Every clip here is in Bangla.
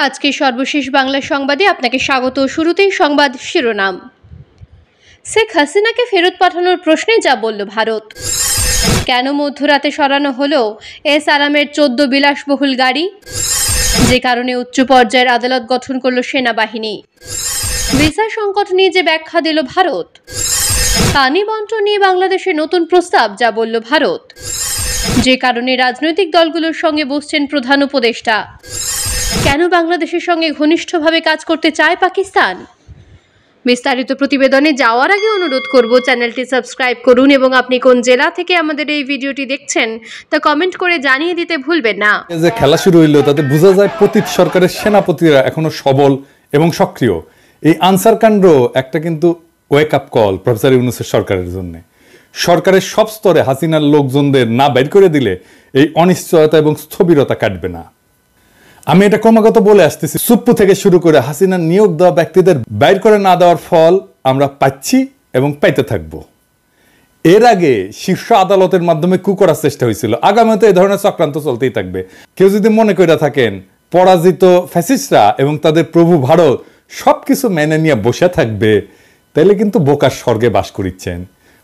আজকে সর্বশেষ বাংলা সংবাদে আপনাকে স্বাগত। শুরুতেই সংবাদ শিরোনাম। শেখ হাসিনাকে ফেরত পাঠানোর প্রশ্নে যা বলল ভারত। কেন মধ্যরাতে সরানো হলো এস আরামের 14 বিলাসবহুল গাড়ি, যে কারণে উচ্চ পর্যায়ের আদালত গঠন করল সেনাবাহিনী। ভিসা সংকট নিয়ে যে ব্যাখ্যা দিল ভারত। পানি বন্টন নিয়ে বাংলাদেশের নতুন প্রস্তাব, যা বলল ভারত। যে কারণে রাজনৈতিক দলগুলোর সঙ্গে বসছেন প্রধান উপদেষ্টা। কেন বাংলাদেশের সঙ্গে ঘনিষ্ঠভাবে কাজ করতে চায় পাকিস্তান। বিস্তারিত প্রতিবেদনে যাওয়ার আগে অনুরোধ করব, চ্যানেলটি সাবস্ক্রাইব করুন এবং আপনি কোন জেলা থেকে আমাদের এই ভিডিওটি দেখছেন তা কমেন্ট করে জানিয়ে দিতে ভুলবেন না। যে খেলা শুরু হইলো তাতে বোঝা যায় পতিত সরকারের সেনাপতিরা এখনো সবল এবং সক্রিয়। এই আনসার কাণ্ড একটা কিন্তু ওয়েক আপ কল প্রফেসর ইউনূসের সরকারের জন্য। সরকারের সব স্তরে হাসিনার লোকজনদের না বের করে দিলে এই অনিশ্চয়তা এবং স্থবিরতা কাটবে না। আমি এটা ক্রমাগত বলে আসতেছি, সুপ্পু থেকে শুরু করে হাসিনার নিয়োগ দেওয়া ব্যক্তিদের বাইর করে না দেওয়ার ফল আমরা পাচ্ছি এবং পাইতে থাকব। এর আগে শীর্ষ আদালতের মাধ্যমে কু করার চেষ্টা হয়েছিল, আগামীতে এই ধরনের চক্রান্ত চলতেই থাকবে। কেউ যদি মনে করে থাকেন পরাজিত ফ্যাসিস্টরা এবং তাদের প্রভু ভারত সবকিছু মেনে নিয়ে বসে থাকবে, তাইলে কিন্তু বোকার স্বর্গে বাস করিচ্ছেন।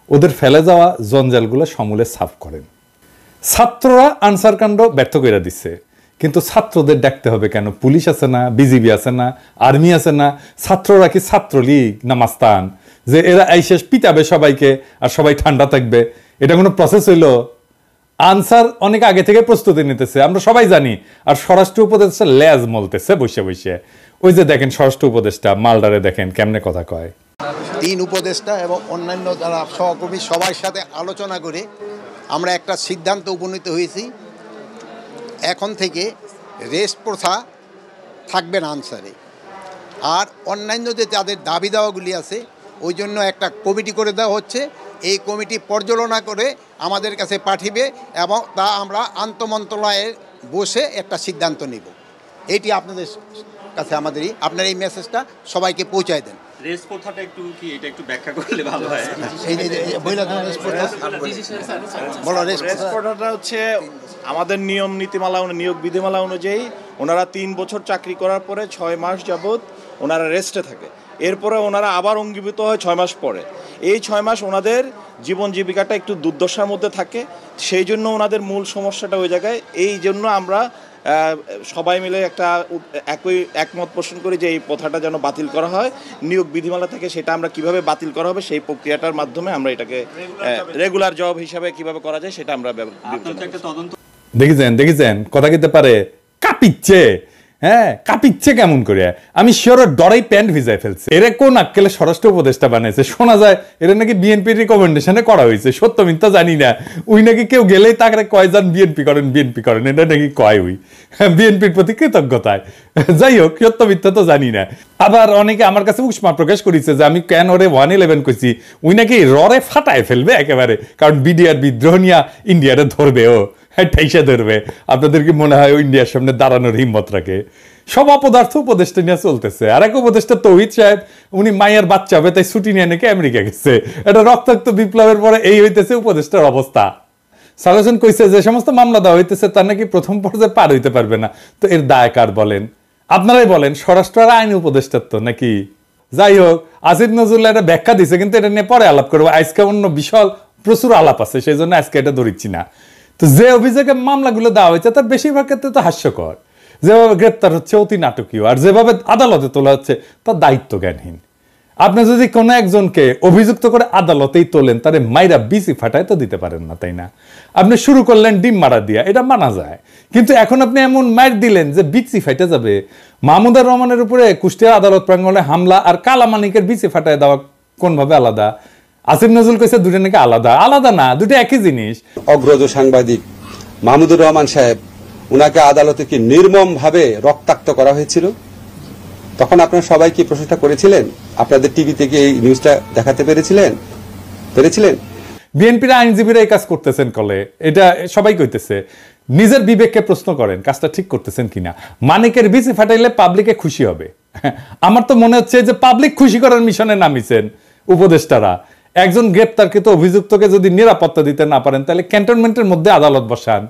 ওদের ফেলে যাওয়া জঞ্জালগুলো সমূলে সাফ করেন। ছাত্ররা আনসার কাণ্ড ব্যর্থ করে দিচ্ছে, কিন্তু ছাত্রদের ডাকতে হবে কেন? পুলিশ আছে না, বিজিবি আছে না, আর্মি আছে না? ছাত্ররা কি ছাত্রলীগ না মাস্তান যে এরা এই শেষ পিটাবে সবাইকে আর সবাই ঠান্ডা থাকবে? এটা কোনো প্রসেস হইল? আনসার অনেক আগে থেকে প্রস্তুতি নিতেছে, আমরা সবাই জানি। আর স্বরাষ্ট্র উপদেষ্টা লেজ মলতেছে বসে বসে। ওই যে দেখেন স্বরাষ্ট্র উপদেষ্টা মালদারে দেখেন কেমনে কথা কয়। 3 উপদেষ্টা এবং অন্যান্য যারা সহকর্মী সবার সাথে আলোচনা করে আমরা একটা সিদ্ধান্ত উপনীত হয়েছি, এখন থেকে রেস্ট প্রথা থাকবে না আনসারে। আর অন্যান্য যে তাদের দাবি দাওয়াগুলি আছে ওই জন্য একটা কমিটি করে দেওয়া হচ্ছে। এই কমিটি পর্যালোচনা করে আমাদের কাছে পাঠিয়ে এবং তা আমরা আন্তঃমন্ত্রণালয়ে বসে একটা সিদ্ধান্ত নেব। এটি আপনাদের কাছে আপনার এই মেসেজটা সবাইকে পৌঁছায় দেন। রেস প্রথাটা এটা একটু ব্যাখ্যা করলে ভালো হয়। রেস প্রথাটা হচ্ছে আমাদের নিয়ম নীতিমালা, নিয়োগ বিধিমালা অনুযায়ী ওনারা 3 বছর চাকরি করার পরে 6 মাস যাবৎ ওনারা রেস্টে থাকে। এরপরে ওনারা আবার অঙ্গীভূত হয় 6 মাস পরে। এই 6 মাস ওনাদের জীবন জীবিকাটা একটু দুর্দশার মধ্যে থাকে, সেই জন্য ওনাদের মূল সমস্যাটা ওই জায়গায়। এই জন্য আমরা সবাই মিলে একটা একমত পোষণ করি যে এই প্রথাটা যেন বাতিল করা হয়। নিয়োগ বিধিমালা থেকে সেটা আমরা কিভাবে বাতিল করা হবে সেই প্রক্রিয়াটার মাধ্যমে আমরা এটাকে রেগুলার জব হিসাবে কিভাবে করা যায় সেটা আমরা দেখেছেন কথা কিতে পারে কাঁপিচ্ছে। হ্যাঁ, কাঁপিচ্ছে কেমন করে? আমি শিওরের ডরাই প্যান্ট ভিজাই ফেলছে। এরা কোন আক্কেলে স্বরাষ্ট্র উপদেষ্টা বানাইছে? শোনা যায় এরা নাকি বিএনপির রিকমেন্ডেশনে করা হয়েছে। সত্য মিথ্যা জানি না। উই নাকি কেউ গেলেই তাকে কয়জন বিএনপি করেন এটা নাকি কয় উই বিএনপির প্রতি কৃতজ্ঞতায়। যাই হোক, সত্য মিথ্যা তো জানি না। আবার অনেকে আমার কাছে উষ্মা প্রকাশ করেছে যে আমি কেন ওরে 111 করছি। উই নাকি ররে ফাটায় ফেলবে একেবারে, কারণ বিডিআর বিদ্রোহ নিয়ে ইন্ডিয়ারে ধরবে, ও ঠাইসা ধরবে। আপনাদের কি মনে হয় ইন্ডিয়ার সামনে দাঁড়ানোর হিম্মত রাখে? সব অপদার্থ উপদেষ্টা নিয়ে চলতেছে। আর এক উপদেষ্টা তৌহিদ সাহেব, উনি মায়ের বাচ্চা হবে তাই ছুটি নিয়ে নাকি আমেরিকা গেছে। এটা রক্তাক্ত বিপ্লবের পরে এই হইতেছে উপদেষ্টার অবস্থা। সালেজন কইছে যে সমস্ত মামলা দেওয়া হইতেছে তার নাকি প্রথম পর্যায়ে পার হইতে পারবে না। তো এর দায় কার বলেন? আপনারাই বলেন। স্বরাষ্ট্র আর আইন উপদেষ্টার তো নাকি? যাই হোক, আসিফ নজরুল্লাহ এটা ব্যাখ্যা দিছে, কিন্তু এটা নিয়ে পরে আলাপ করবো। আজকে অন্য বিশাল প্রচুর আলাপ আছে, সেই জন্য আজকে এটা ধরিচ্ছি না। তো যে অভিযোগে মামলাগুলো দেওয়া হয়েছে তার বেশিরভাগ ক্ষেত্রে তো হাস্যকর। যেভাবে গ্রেপ্তার হচ্ছে অতি নাটকীয়, আর যেভাবে আদালতে তোলা হচ্ছে তার দায়িত্ব জ্ঞানহীন। আপনি যদি কোনো একজনকে অভিযুক্ত করে আদালতেই তোলেন, তারে মাইরা বিসি ফাটায় তো দিতে পারেন না, তাই না? আপনি শুরু করলেন ডিম মারা দিয়া, এটা মানা যায়। কিন্তু এখন আপনি এমন মাইর দিলেন যে বিসি ফাইটে যাবে। মাহমুদুর রহমানের উপরে কুষ্টিয়া আদালত প্রাঙ্গণে হামলা আর কালামানিকের বিসি ফাটায় দেওয়া কোনভাবে আলাদা? আসিফ নজরুল কইছে দুটো নাকি আলাদা না, দুটো একই জিনিস। অগ্রজ সাংবাদিক মাহমুদুর রহমান সাহেব, উনাকে আদালতে কি নির্মম ভাবে রক্তাক্ত করা হয়েছিল, তখন আপনারা সবাই কি প্রশংসা করেছিলেন? আপনাদের টিভিতে কি এই নিউজটা দেখাতে পেরেছিলেন? বিএনপির আইনজীবীরা এই কাজ করতেছেন কলে, এটা সবাই কইতেছে। নিজের বিবেককে প্রশ্ন করেন কাজটা ঠিক করতেছেন কিনা। মানিকের বিসি ফাটাইলে পাবলিকে খুশি হবে। আমার তো মনে হচ্ছে যে পাবলিক খুশি করার মিশনে নামিছেন উপদেষ্টারা। একজন গ্রেপ্তারকৃত অভিযুক্তকে যদি নিরাপত্তা দিতে না পারেন, তাহলে ক্যান্টনমেন্টের মধ্যে আদালত বসান।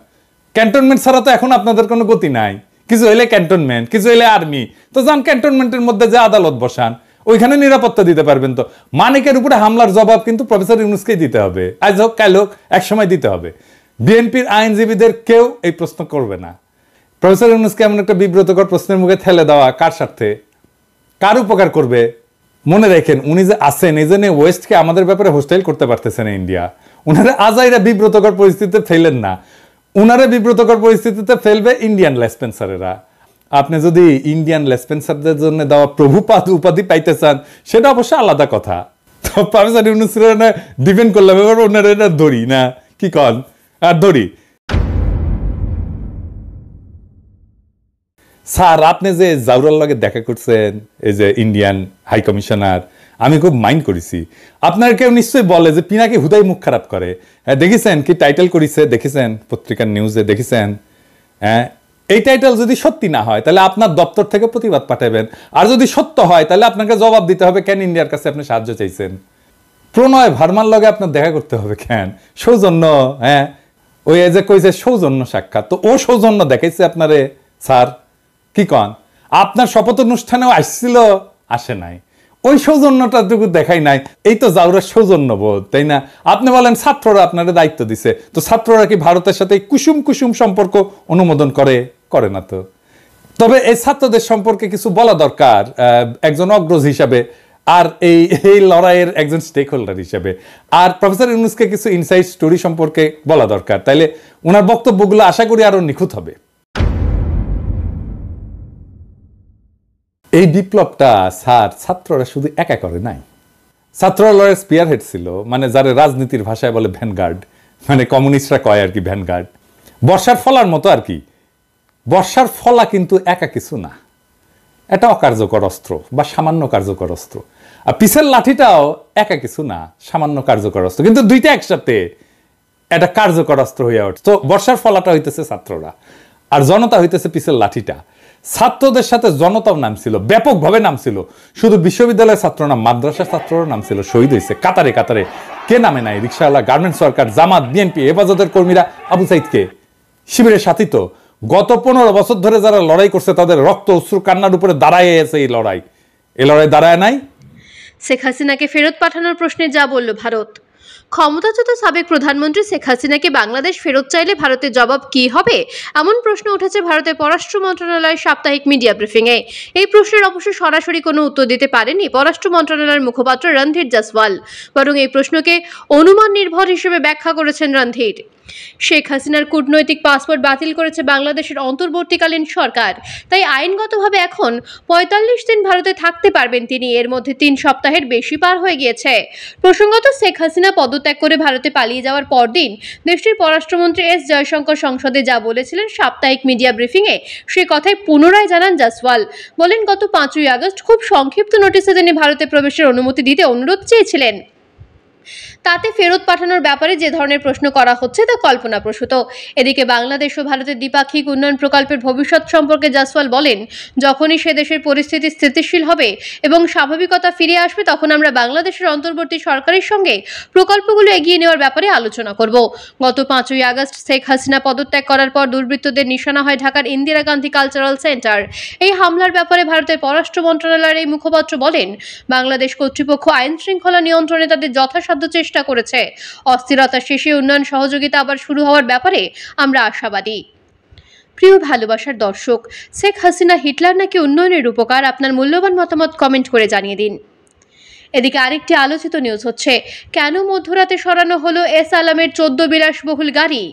ক্যান্টনমেন্ট ছাড়া তো এখন আপনাদের কোনো গতি নাই। কিছু হইলে ক্যান্টনমেন্ট, কিছু হইলে আর্মি। তো যান ক্যান্টনমেন্টের মধ্যে যে আদালত বসান, ওইখানে নিরাপত্তা দিতে পারবেন। তো মানিকের উপরে হামলার জবাব কিন্তু প্রফেসর ইউনূসকেই দিতে হবে, আজ হোক কাল হোক একসময় দিতে হবে। বিএনপির আইনজীবীদের কেউ এই প্রশ্ন করবে না। প্রফেসর ইউনূসকে এমন একটা বিব্রতকর প্রশ্নের মুখে ঠেলে দেওয়া কার স্বার্থে, কার উপকার করবে? মনে রাখেন, উনি যে আছেন এই জন্য ওয়েস্টকে আমাদের ব্যাপারে হোস্টাইল করতে পারতেছে না ইন্ডিয়া। উনারা আজাইরা বিব্রতকর পরিস্থিতিতে ফেলেন না, উনারা বিব্রতকর পরিস্থিতিতে ফেলবে ইন্ডিয়ান লেসপেন্সারেরা। আপনি যদি ইন্ডিয়ান লেসপেন্সারদের জন্য দেওয়া প্রভুপাদ উপাধি পাইতে চান, সেটা অবশ্য আলাদা কথা। তো প্রফেসর ইউনূসের ডিপেন্ড করলাম, এবার ওনারা এটা ধরি না, কি কন আর ধরি। স্যার, আপনি যে জাউরার লগে দেখা করছেন, এই যে ইন্ডিয়ান হাই কমিশনার, আমি খুব মাইন্ড করেছি। আপনার কেউ নিশ্চয়ই বলে যে পিনাকি হুদাই মুখ খারাপ করে। হ্যাঁ, দেখেছেন কি টাইটেল করেছে, দেখেছেন পত্রিকার নিউজে দেখেছেন? হ্যাঁ, এই টাইটেল যদি সত্যি না হয় তাহলে আপনার দপ্তর থেকে প্রতিবাদ পাঠাবেন, আর যদি সত্য হয় তাহলে আপনাকে জবাব দিতে হবে কেন ইন্ডিয়ার কাছে আপনি সাহায্য চাইছেন। প্রণয় ভার্মার লগে আপনার দেখা করতে হবে কেন? সৌজন্য। হ্যাঁ, ওই যে কইছে সৌজন্য সাক্ষাৎ, তো ও সৌজন্য দেখাইছে আপনারে স্যার, কি কন? আপনার শপথ অনুষ্ঠানেও আসছিল, আসে নাই, ওই সৌজন্যটাটুকু দেখাই নাই। এই তো জাউরার সৌজন্য বোধ, তাই না? আপনি বলেন ছাত্ররা আপনার দায়িত্ব দিছে, তো ছাত্ররা কি ভারতের সাথে কুসুম কুসুম সম্পর্ক অনুমোদন করে? করে না তো। তবে এই ছাত্রদের সম্পর্কে কিছু বলা দরকার একজন অগ্রজ হিসাবে, আর এই লড়াইয়ের একজন স্টেক হোল্ডার হিসেবে। আর প্রফেসর ইউনূসকে কিছু ইনসাইড স্টোরি সম্পর্কে বলা দরকার, তাইলে ওনার বক্তব্যগুলো আশা করি আরো নিখুঁত হবে। এই বিপ্লবটা স্যার ছাত্ররা শুধু একা করে নাই, ছাত্ররা লড়াইয়ের স্পিয়ার হেড ছিল, মানে যারা রাজনীতির ভাষায় বলে ভ্যানগার্ড, মানে কমিউনিস্টরা কয় আর কি ভ্যানগার্ড, বর্ষার ফলার মতো আর কি। বর্ষার ফলা কিন্তু একা কিছু না, এটা অকার্যকর অস্ত্র বা সামান্য কার্যকর অস্ত্র। আর পিসের লাঠিটাও একা কিছু না, সামান্য কার্যকর অস্ত্র, কিন্তু দুইটা একসাথে এটা কার্যকর অস্ত্র হইয়া ওঠে। তো বর্ষার ফলাটা হইতেছে ছাত্ররা, আর জনতা হইতেছে পিসের লাঠিটা। ছাত্রদের সাথে জনতাও নামছিল, ব্যাপকভাবে নামছিল। শুধু বিশ্ববিদ্যালয়ের ছাত্র না, মাদ্রাসা ছাত্ররা নামছিল, শহীদ হয়েছে কাতারে কাতারে। কে নামে নাই? রিকশাওয়ালা, গার্মেন্টস ওয়ার্কার, জামাত, বিএনপি, হেফাজতের কর্মীরা, আবু সাইদকে শিবিরের সাথী। তো গত 15 বছর ধরে যারা লড়াই করছে তাদের রক্ত অশ্রু কান্নার উপরে দাঁড়ায় আছে এই লড়াই দাঁড়ায় নাই। শেখ হাসিনাকে ফেরত পাঠানোর প্রশ্নে যা বলল ভারত। ক্ষমতাচ্যুত সাবেক প্রধানমন্ত্রী শেখ হাসিনাকে বাংলাদেশ ফেরত চাইলে ভারতের জবাব কি হবে, এমন প্রশ্ন উঠেছে ভারতের পররাষ্ট্র মন্ত্রণালয়ের সাপ্তাহিক মিডিয়া ব্রিফিংয়ে। এই প্রশ্নের অবশ্য সরাসরি কোনো উত্তর দিতে পারেনি পররাষ্ট্র মন্ত্রণালয়ের মুখপাত্র রণধীর জসওয়াল, বরং এই প্রশ্নকে অনুমান নির্ভর হিসেবে ব্যাখ্যা করেছেন রণধীর। শেখ হাসিনার কূটনৈতিক পাসপোর্ট বাতিল করেছে বাংলাদেশের অন্তর্বর্তীকালীন সরকার, তাই আইনগতভাবে এখন ৪৫ দিন ভারতে থাকতে পারবেন তিনি। এর মধ্যে ৩ সপ্তাহের বেশি পার হয়ে গিয়েছে। প্রসঙ্গত, শেখ হাসিনা পদত্যাগ করে ভারতে পালিয়ে যাওয়ার পরদিন দেশটির পররাষ্ট্রমন্ত্রী এস জয়শঙ্কর সংসদে যা বলেছিলেন সাপ্তাহিক মিডিয়া ব্রিফিংয়ে, সে কথাই পুনরায় জানান জসওয়াল। বলেন, গত ৫ই আগস্ট খুব সংক্ষিপ্ত নোটিশে তিনি ভারতে প্রবেশের অনুমতি দিতে অনুরোধ চেয়েছিলেন। তাতে ফেরত পাঠানোর ব্যাপারে যে ধরনের প্রশ্ন করা হচ্ছে তা কল্পনাপ্রসূত। এদিকে বাংলাদেশ ও ভারতের দ্বিপাক্ষিক উন্নয়ন প্রকল্পের ভবিষ্যৎ সম্পর্কে জসওয়াল বলেন, যখনই সে দেশের পরিস্থিতি স্থিতিশীল হবে এবং স্বাভাবিকতা ফিরে আসবে, তখন আমরা বাংলাদেশের অন্তর্বর্তী সরকারের সঙ্গে প্রকল্পগুলো এগিয়ে নেওয়ার ব্যাপারে আলোচনা করব। গত ৫ই আগস্ট শেখ হাসিনা পদত্যাগ করার পর দুর্বৃত্তদের নিশানা হয় ঢাকার ইন্দিরা গান্ধী কালচারাল সেন্টার। এই হামলার ব্যাপারে ভারতের পররাষ্ট্র মন্ত্রণালয়ের এই মুখপাত্র বলেন, বাংলাদেশ কর্তৃপক্ষ আইন শৃঙ্খলা নিয়ন্ত্রণে তাদের যথাসাধ্য চেষ্টা করেছে। অস্থিরতা শেষে উন্নয়ন সহযোগিতা আবার শুরু হওয়ার ব্যাপারে আমরা আশাবাদী। প্রিয় ভালোবাসার দর্শক, শেখ হাসিনা হিটলার নাকি উন্নয়নের রূপকার? আপনার মূল্যবান মতামত কমেন্ট করে জানিয়ে দিন। এদিকে আরেকটি আলোচিত নিউজ হচ্ছে, কেন মধ্যরাতে সরানো হলো এস আলমের 14 বিলাসবহুল গাড়ি।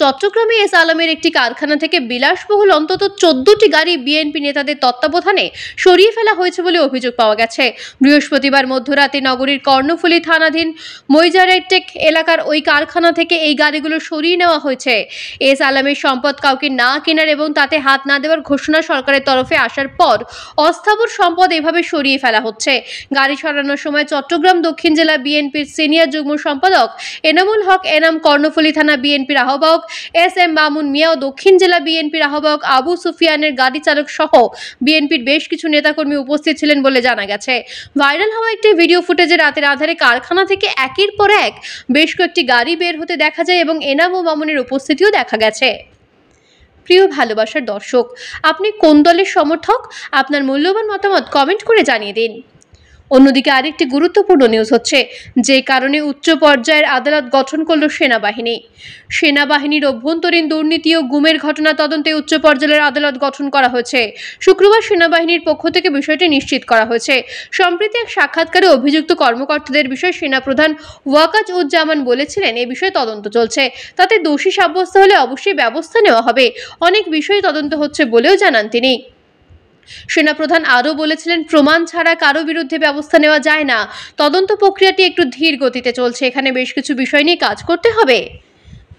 চট্টগ্রামে এস আলমের একটি কারখানা থেকে বিলাসবহুল অন্তত 14টি গাড়ি বিএনপি নেতাদের তত্ত্বাবধানে সরিয়ে ফেলা হয়েছে বলে অভিযোগ পাওয়া গেছে। বৃহস্পতিবার মধ্যরাতে নগরীর কর্ণফুলী থানাধীন মইজারেটেক এলাকার ওই কারখানা থেকে এই গাড়িগুলো সরিয়ে নেওয়া হয়েছে। এস আলমের সম্পদ কাউকে না কেনার এবং তাতে হাত না দেওয়ার ঘোষণা সরকারের তরফে আসার পর অস্থাবর সম্পদ এভাবে সরিয়ে ফেলা হচ্ছে। গাড়ি সরানোর সময় চট্টগ্রাম দক্ষিণ জেলা বিএনপির সিনিয়র যুগ্ম সম্পাদক এনামুল হক এনাম, কর্ণফুলী থানা বিএনপির আহ্বায়ক এস এম মামুন মিয়া ও দক্ষিণ জেলা বিএনপির আহ্বায়ক আবু সুফিয়ানের গাড়ি চালক সহ বিএনপির বেশ কিছু নেতাকর্মী উপস্থিত ছিলেন বলে জানা গেছে। ভাইরাল হওয়া একটি ভিডিও ফুটেজে রাতের আধারে কারখানা থেকে একের পর এক বেশ কয়েকটি গাড়ি বের হতে দেখা যায় এবং এনাম ও মামুনের উপস্থিতিও দেখা গেছে। প্রিয় ভালোবাসার দর্শক, আপনি কোন দলের সমর্থক? আপনার মূল্যবান মতামত কমেন্ট করে জানিয়ে দিন। অন্যদিকে আরেকটি গুরুত্বপূর্ণ নিউজ হচ্ছে, যে কারণে উচ্চ পর্যায়ের আদালত গঠন করল সেনাবাহিনীর অভ্যন্তরীণ দুর্নীতি ও গুমের ঘটনা তদন্তে উচ্চ পর্যায়ের আদালত গঠন করা হয়েছে। শুক্রবার সেনাবাহিনীর পক্ষ থেকে বিষয়টি নিশ্চিত করা হয়েছে। সম্প্রতি এক সাক্ষাৎকারে অভিযুক্ত কর্মকর্তাদের বিষয়ে সেনাপ্রধান ওয়াকার-উজ-জামান বলেছিলেন, এ বিষয়ে তদন্ত চলছে, তাতে দোষী সাব্যস্ত হলে অবশ্যই ব্যবস্থা নেওয়া হবে। অনেক বিষয়ে তদন্ত হচ্ছে বলেও জানান তিনি। সেনাপ্রধান আরও বলেছিলেন, প্রমাণ ছাড়া কারো বিরুদ্ধে ব্যবস্থা নেওয়া যায় না। তদন্ত প্রক্রিয়াটি একটু ধীর গতিতে চলছে, এখানে বেশ কিছু বিষয় নিয়ে কাজ করতে হবে।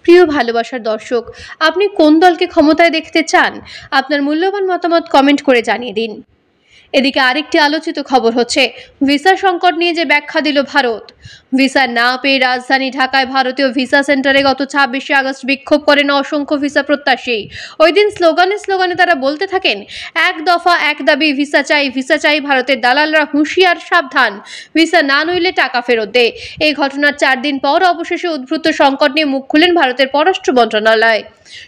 প্রিয় ভালোবাসার দর্শক, আপনি কোন দলকে ক্ষমতায় দেখতে চান? আপনার মূল্যবান মতামত কমেন্ট করে জানিয়ে দিন। এদিকে আরেকটি আলোচিত খবর হচ্ছে, ভিসা সংকট নিয়ে যে ব্যাখ্যা দিল ভারত। ভিসা না পেয়ে রাজধানী ঢাকায় ভারতীয় ভিসা সেন্টারে গত 26শে আগস্ট বিক্ষোভ করেন অসংখ্য ভিসা প্রত্যাশী। ওই দিন স্লোগানে তারা বলতে থাকেন, এক দফা এক দাবি, ভিসা চাই। ভারতের দালালরা হুঁশিয়ার, সাবধান, ভিসা না নইলে টাকা ফেরত দে। এই ঘটনার 4 দিন পর অবশেষে উদ্ভূত সংকট নিয়ে মুখ খুলেন ভারতের পররাষ্ট্র মন্ত্রণালয়।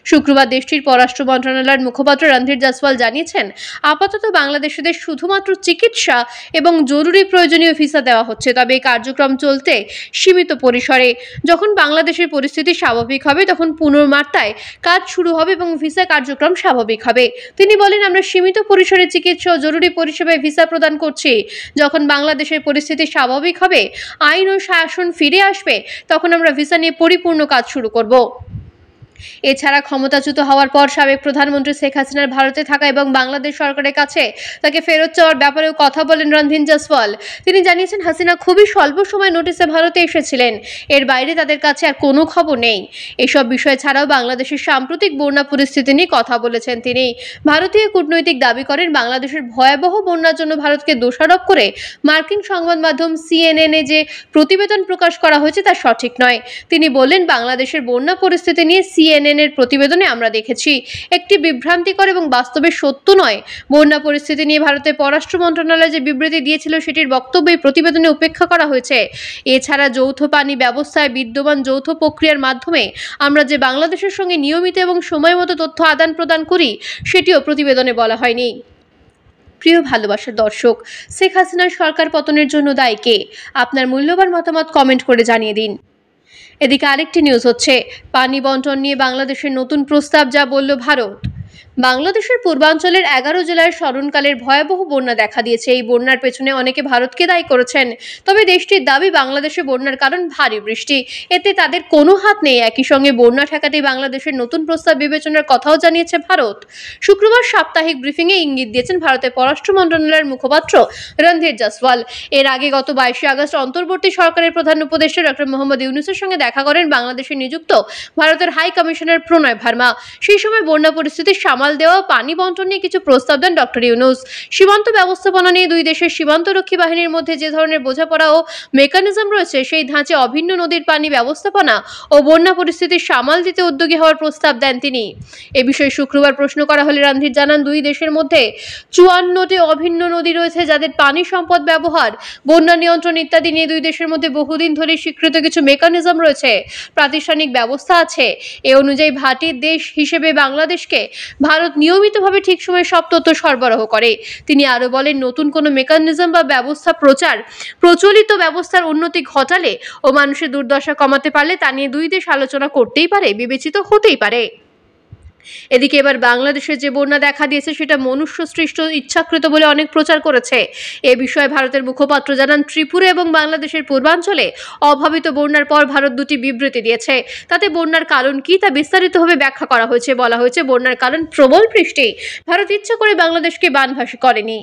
শুক্রবার দেশটির পররাষ্ট্র মন্ত্রণালয়ের মুখপাত্র রণধীর জয়সওয়াল জানিয়েছেন, আপাতত বাংলাদেশিদের শুধুমাত্র চিকিৎসা এবং জরুরি প্রয়োজনীয় ভিসা দেওয়া হচ্ছে, তবে এই কার্যক্রম চলতে সীমিত পরিসরে। যখন বাংলাদেশের পরিস্থিতি স্বাভাবিক হবে তখন পুনর্মাত্রায় কাজ শুরু হবে এবং ভিসা কার্যক্রম স্বাভাবিক হবে। তিনি বলেন, আমরা সীমিত পরিসরে চিকিৎসা ও জরুরি পরিষেবায় ভিসা প্রদান করছি। যখন বাংলাদেশের পরিস্থিতি স্বাভাবিক হবে, আইন ও শাসন ফিরে আসবে, তখন আমরা ভিসা নিয়ে পরিপূর্ণ কাজ শুরু করব। এছাড়া ক্ষমতাচ্যুত হওয়ার পর সাবেক প্রধানমন্ত্রী শেখ হাসিনার ভারতে থাকা এবং বাংলাদেশ সরকারের কাছে তাকে ফেরত চাওয়ার ব্যাপারেও কথা বলেন রণধীর জয়সওয়াল। তিনি জানিয়েছেন, হাসিনা খুবই স্বল্প সময় নোটিসে ভারতে এসেছিলেন, এর বাইরে তাদের কাছে আর কোনো খবর নেই। এসব বিষয় ছাড়াও বাংলাদেশের সাম্প্রতিক বন্যা পরিস্থিতি নিয়ে কথা বলেছেন তিনি। ভারতীয় কূটনৈতিক দাবি করেন, বাংলাদেশের ভয়াবহ বন্যার জন্য ভারতকে দোষারোপ করে মার্কিন সংবাদ মাধ্যম CNN-এ যে প্রতিবেদন প্রকাশ করা হয়েছে তা সঠিক নয়। তিনি বললেন, বাংলাদেশের বন্যা পরিস্থিতি নিয়ে CNN-এর প্রতিবেদনে আমরা দেখেছি একটি বিভ্রান্তিকর এবং বাস্তবে সত্য নয়। বন্যা পরিস্থিতি নিয়ে ভারতের পররাষ্ট্র মন্ত্রণালয় যে বিবৃতি দিয়েছিল সেটির বক্তব্য এই প্রতিবেদনে উপেক্ষা করা হয়েছে। এছাড়া যৌথ পানি ব্যবস্থায় বিদ্যমান যৌথ প্রক্রিয়ার মাধ্যমে আমরা যে বাংলাদেশের সঙ্গে নিয়মিত এবং সময়মতো তথ্য আদান প্রদান করি সেটিও প্রতিবেদনে বলা হয়নি। প্রিয় ভালোবাসার দর্শক, শেখ হাসিনার সরকার পতনের জন্য দায়ী কে? আপনার মূল্যবান মতামত কমেন্ট করে জানিয়ে দিন। এদিকে আরেকটি নিউজ হচ্ছে, পানি বন্টন নিয়ে বাংলাদেশের নতুন প্রস্তাব, যা বলল ভারত। বাংলাদেশের পূর্বাঞ্চলের 11 জেলায় স্মরণকালের ভয়াবহ বন্যা দেখা দিয়েছে। এই বন্যার পেছনে অনেকে ভারতকে দায়ী করেছেন, তবে দেশটির দাবি বাংলাদেশে বন্যার কারণ ভারী বৃষ্টি, এতে তাদের কোনো হাত নেই। একই সঙ্গে বন্যা ঠেকাতে বাংলাদেশের নতুন প্রস্তাব বিবেচনার কথাও জানিয়েছে ভারত। শুক্রবার সাপ্তাহিক ব্রিফিংয়ে ইঙ্গিত দিয়েছেন ভারতের পররাষ্ট্র মন্ত্রণালয়ের মুখপাত্র রণধীর জয়সওয়াল। এর আগে গত 22শে আগস্ট অন্তর্বর্তী সরকারের প্রধান উপদেষ্টা ডক্টর মোহাম্মদ ইউনূসের সঙ্গে দেখা করেন বাংলাদেশে নিযুক্ত ভারতের হাই কমিশনার প্রণয় ভার্মা। সেই সময় বন্যা পরিস্থিতির সামাল দেওয়া, পানি বন্টন নিয়ে কিছু প্রস্তাব দেন ডক্টর ইউনূস। সীমান্ত ব্যবস্থাপনা নিয়ে দুই দেশের সীমান্তরক্ষী বাহিনীর মধ্যে যে ধরনের বোঝাপড়া ও মেকানিজম রয়েছে, সেই ধাঁচে অভিন্ন নদীর পানি ব্যবস্থাপনা ও বন্যা পরিস্থিতির সামাল দিতে উদ্যোগী হওয়ার প্রস্তাব দেন তিনি। এ বিষয়ে শুক্রবার প্রশ্ন করা হলে রণধীর জানান, দুই দেশের মধ্যে 54টি অভিন্ন নদী রয়েছে যাদের পানি সম্পদ ব্যবহার, বন্যা নিয়ন্ত্রণ ইত্যাদি নিয়ে দুই দেশের মধ্যে বহুদিন ধরে স্বীকৃত কিছু মেকানিজম রয়েছে, প্রাতিষ্ঠানিক ব্যবস্থা আছে। এ অনুযায়ী ভাটির দেশ হিসেবে বাংলাদেশকে ভারত নিয়মিতভাবে ঠিক সময়ে সব তথ্য সরবরাহ করে। তিনি আরও বলেন, নতুন কোনো মেকানিজম বা ব্যবস্থা প্রচলিত ব্যবস্থার উন্নতি ঘটালে ও মানুষের দুর্দশা কমাতে পারলে তা নিয়ে দুই দেশ আলোচনা করতেই পারে, বিবেচিত হতেই পারে। এদিকে এবার বাংলাদেশে যে বন্যা দেখা দিয়েছে সেটা মনুষ্য সৃষ্ট, ইচ্ছাকৃত বলে অনেক প্রচার করেছে। এ বিষয়ে ভারতের মুখপাত্র জানান, ত্রিপুরা এবং বাংলাদেশের পূর্বাঞ্চলে অভাবিত বন্যার পর ভারত দুটি বিবৃতি দিয়েছে। তাতে বন্যার কারণ কি তা বিস্তারিতভাবে ব্যাখ্যা করা হয়েছে। বলা হয়েছে, বন্যার কারণ প্রবল বৃষ্টি। ভারত ইচ্ছা করে বাংলাদেশকে বানভাসী করেনি।